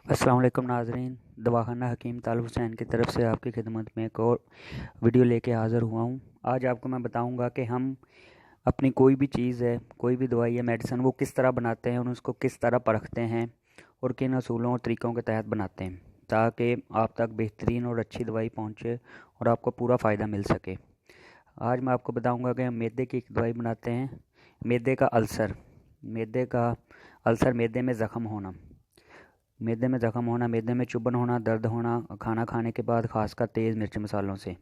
अस्सलाम वालेकुम नाज़रीन। दवाखाना हकीम तालिब हुसैन की तरफ से आपकी खिदमत में एक और वीडियो लेके हाज़िर हुआ हूँ। आज आपको मैं बताऊँगा कि हम अपनी कोई भी चीज़ है, कोई भी दवाई या मेडिसिन, वो किस तरह बनाते हैं और उसको किस तरह परखते हैं और किन असूलों और तरीक़ों के तहत बनाते हैं, ताकि आप तक बेहतरीन और अच्छी दवाई पहुँचे और आपको पूरा फ़ायदा मिल सके। आज मैं आपको बताऊँगा कि हम मैदे की एक दवाई बनाते हैं। मैदे का अल्सर, मैदे में ज़ख़म होना, मैदे में चुभन होना, दर्द होना खाना खाने के बाद, ख़ासकर तेज़ मिर्च मसालों से।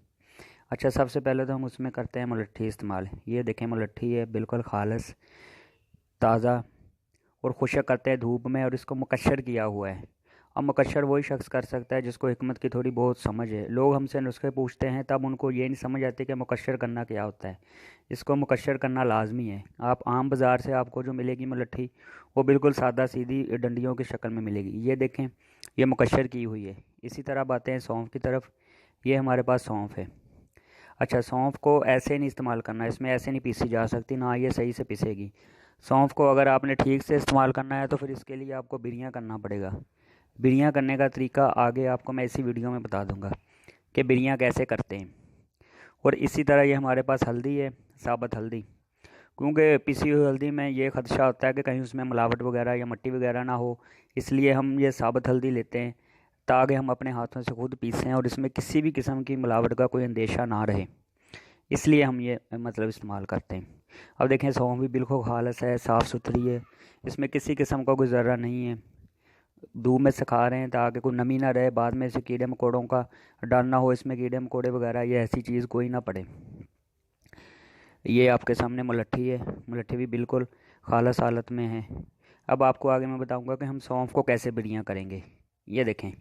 अच्छा, सबसे पहले तो हम उसमें करते हैं मुलट्ठी इस्तेमाल। ये देखें, मुलट्ठी है, बिल्कुल खालिस, ताज़ा और खुशक करते हैं धूप में, और इसको मुकश्शर किया हुआ है। अब मुकश्शर वही शख्स कर सकता है जिसको हिकमत की थोड़ी बहुत समझ है। लोग हमसे नुस्खे पूछते हैं, तब उनको ये नहीं समझ आती कि मुकश्शर करना क्या होता है। इसको मुकश्शर करना लाजमी है। आप आम बाज़ार से आपको जो मिलेगी मुलट्ठी, वो बिल्कुल सादा सीधी डंडियों की शक्ल में मिलेगी। ये देखें, ये मुकश्शर की हुई है। इसी तरह अब आते हैं सौंफ की तरफ। ये हमारे पास सौंफ है। अच्छा, सौंफ को ऐसे नहीं इस्तेमाल करना, इसमें ऐसे नहीं पीसी जा सकती, ना ये सही से पिसेगी। सौंफ को अगर आपने ठीक से इस्तेमाल करना है तो फिर इसके लिए आपको बिरियाँ करना पड़ेगा। बिरियाँ करने का तरीका आगे आपको मैं इसी वीडियो में बता दूंगा कि बिरियाँ कैसे करते हैं। और इसी तरह ये हमारे पास हल्दी है, साबुत हल्दी। क्योंकि पिसी हुई हल्दी में ये ख़दशा होता है कि कहीं उसमें मिलावट वगैरह या मिट्टी वगैरह ना हो, इसलिए हम ये साबुत हल्दी लेते हैं ताकि हम अपने हाथों से खुद पीसें और इसमें किसी भी किस्म की मिलावट का कोई अंदेशा ना रहे। इसलिए हम ये इस्तेमाल करते हैं। अब देखें, सौंफ भी बिल्कुल खालिस है, साफ़ सुथरी है, इसमें किसी किस्म का कोई ज़र्रा नहीं है। धूप में सुखा रहे हैं ताकि कोई नमी ना रहे, बाद में से कीड़े मकोड़ों का डर ना हो, इसमें कीड़े मकोड़े वगैरह ये ऐसी चीज़ कोई ना पड़े। ये आपके सामने मुलट्ठी है, मुलट्ठी भी बिल्कुल खालिस हालत में है। अब आपको आगे मैं बताऊंगा कि हम सौंफ को कैसे बिरियाँ करेंगे। ये देखें,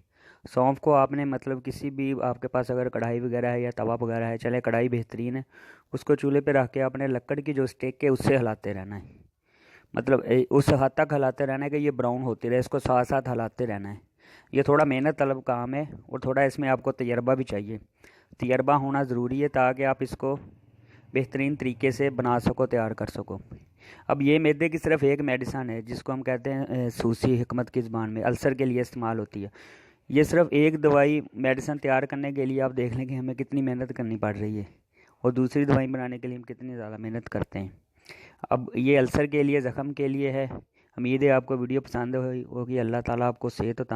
सौंफ को आपने किसी भी, आपके पास अगर कढ़ाई वगैरह है या तवा वगैरह है, चले कढ़ाई बेहतरीन है, उसको चूल्हे पे रख के आपने लकड़ की जो स्टेक है उससे हिलाते रहना है। उस हद तक हिलाते रहना है कि ये ब्राउन होती रहे, इसको साथ साथ हिलाते रहना है। ये थोड़ा मेहनत तलब काम है और थोड़ा इसमें आपको तजर्बा भी चाहिए। तजर्बा होना ज़रूरी है ताकि आप इसको बेहतरीन तरीके से बना सको, तैयार कर सको। अब ये मैदे की सिर्फ एक मेडिसन है जिसको हम कहते हैं सूसी, हिकमत की ज़बान में अल्सर के लिए इस्तेमाल होती है। ये सिर्फ एक दवाई मेडिसन तैयार करने के लिए आप देख लें कि हमें कितनी मेहनत करनी पड़ रही है, और दूसरी दवाई बनाने के लिए हम कितनी ज़्यादा मेहनत करते हैं। अब ये अल्सर के लिए, ज़ख़म के लिए है। उम्मीद है आपको वीडियो पसंद हुई होगी। अल्लाह ताला आपको सेहत और